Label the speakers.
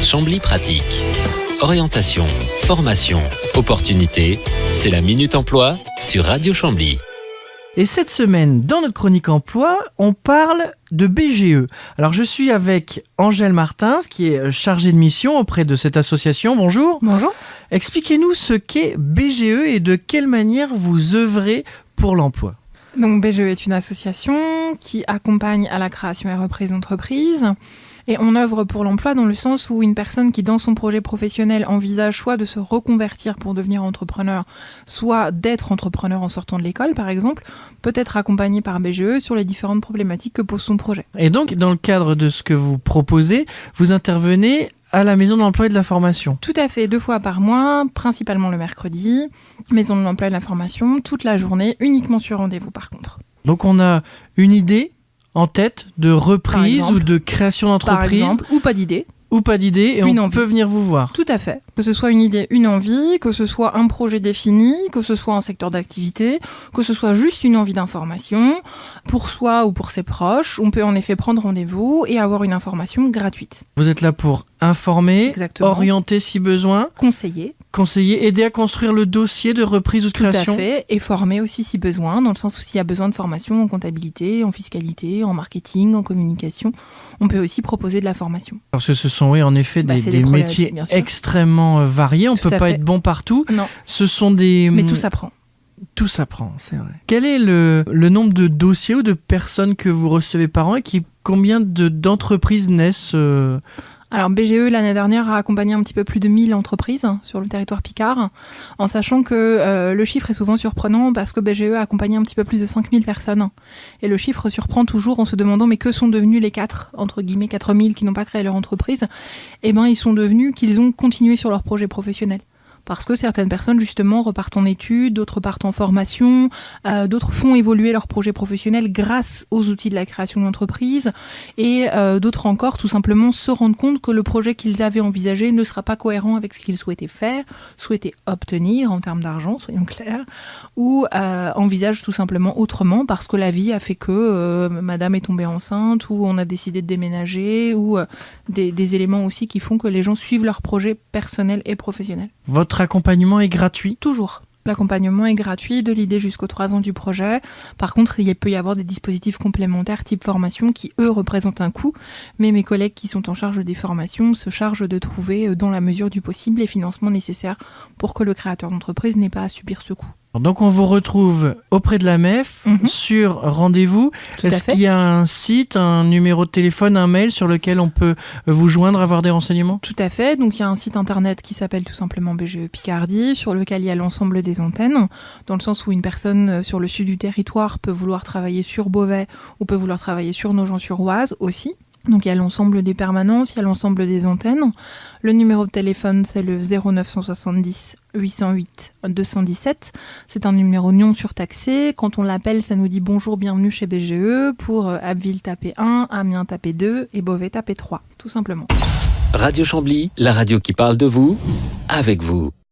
Speaker 1: Chambly pratique. Orientation, formation, opportunités, c'est la Minute Emploi sur Radio Chambly.
Speaker 2: Et cette semaine, dans notre chronique emploi, on parle de BGE. Alors je suis avec Angèle Martins, qui est chargée de mission auprès de cette association. Bonjour.
Speaker 3: Bonjour.
Speaker 2: Expliquez-nous ce qu'est BGE et de quelle manière vous œuvrez pour l'emploi.
Speaker 3: Donc BGE est une association qui accompagne à la création et reprise d'entreprise. Et on œuvre pour l'emploi dans le sens où une personne qui, dans son projet professionnel, envisage soit de se reconvertir pour devenir entrepreneur, soit d'être entrepreneur en sortant de l'école, par exemple, peut être accompagnée par BGE sur les différentes problématiques que pose son projet.
Speaker 2: Et donc, dans le cadre de ce que vous proposez, vous intervenez à la Maison de l'Emploi et de la Formation.
Speaker 3: Tout à fait, 2 fois par mois, principalement le mercredi, Maison de l'Emploi et de la Formation, toute la journée, uniquement sur rendez-vous par contre.
Speaker 2: Donc on a une idée en tête de reprise ou de création d'entreprise.
Speaker 3: Par exemple, ou pas d'idée.
Speaker 2: Ou pas d'idée, et on peut venir vous voir.
Speaker 3: Tout à fait. Que ce soit une idée, une envie, que ce soit un projet défini, que ce soit un secteur d'activité, que ce soit juste une envie d'information, pour soi ou pour ses proches, on peut en effet prendre rendez-vous et avoir une information gratuite.
Speaker 2: Vous êtes là pour informer,
Speaker 3: exactement,
Speaker 2: orienter si besoin, conseiller, aider à construire le dossier de reprise ou de création.
Speaker 3: Tout à fait, et former aussi si besoin, dans le sens où s'il y a besoin de formation en comptabilité, en fiscalité, en marketing, en communication, on peut aussi proposer de la formation.
Speaker 2: Parce que ce sont en effet des métiers extrêmement variés, on ne peut pas être bon partout.
Speaker 3: Non.
Speaker 2: Ce sont des...
Speaker 3: Mais tout s'apprend.
Speaker 2: Tout s'apprend, c'est vrai. Quel est le nombre de dossiers ou de personnes que vous recevez par an et combien d'entreprises naissent
Speaker 3: Alors BGE, l'année dernière, a accompagné un petit peu plus de 1000 entreprises sur le territoire picard, en sachant que le chiffre est souvent surprenant parce que BGE a accompagné un petit peu plus de 5000 personnes. Et le chiffre surprend toujours en se demandant mais que sont devenus les 4000 qui n'ont pas créé leur entreprise. Eh bien, ils sont devenus qu'ils ont continué sur leur projet professionnel. Parce que certaines personnes, justement, repartent en études, d'autres partent en formation, d'autres font évoluer leur projet professionnel grâce aux outils de la création d'entreprise, et d'autres encore, tout simplement, se rendent compte que le projet qu'ils avaient envisagé ne sera pas cohérent avec ce qu'ils souhaitaient faire, souhaitaient obtenir en termes d'argent, soyons clairs, ou envisagent tout simplement autrement, parce que la vie a fait que madame est tombée enceinte, ou on a décidé de déménager, ou des éléments aussi qui font que les gens suivent leur projet personnel et professionnel.
Speaker 2: Votre accompagnement est gratuit ?
Speaker 3: Toujours. L'accompagnement est gratuit de l'idée jusqu'aux 3 ans du projet. Par contre, il peut y avoir des dispositifs complémentaires type formation qui, eux, représentent un coût. Mais mes collègues qui sont en charge des formations se chargent de trouver, dans la mesure du possible, les financements nécessaires pour que le créateur d'entreprise n'ait pas à subir ce coût.
Speaker 2: Donc on vous retrouve auprès de la MEF sur rendez-vous. Est-ce qu'il y a un site, un numéro de téléphone, un mail sur lequel on peut vous joindre, avoir des renseignements ?
Speaker 3: Tout à fait. Donc il y a un site internet qui s'appelle tout simplement BGE Picardie, sur lequel il y a l'ensemble des antennes, dans le sens où une personne sur le sud du territoire peut vouloir travailler sur Beauvais ou peut vouloir travailler sur Nogent-sur-Oise aussi. Donc il y a l'ensemble des permanences, il y a l'ensemble des antennes. Le numéro de téléphone, c'est le 0970 808 217. C'est un numéro non surtaxé. Quand on l'appelle, ça nous dit bonjour, bienvenue chez BGE. Pour Abbeville, tapez 1, Amiens, tapez 2 et Beauvais, tapez 3, tout simplement.
Speaker 1: Radio Chambly, la radio qui parle de vous, avec vous.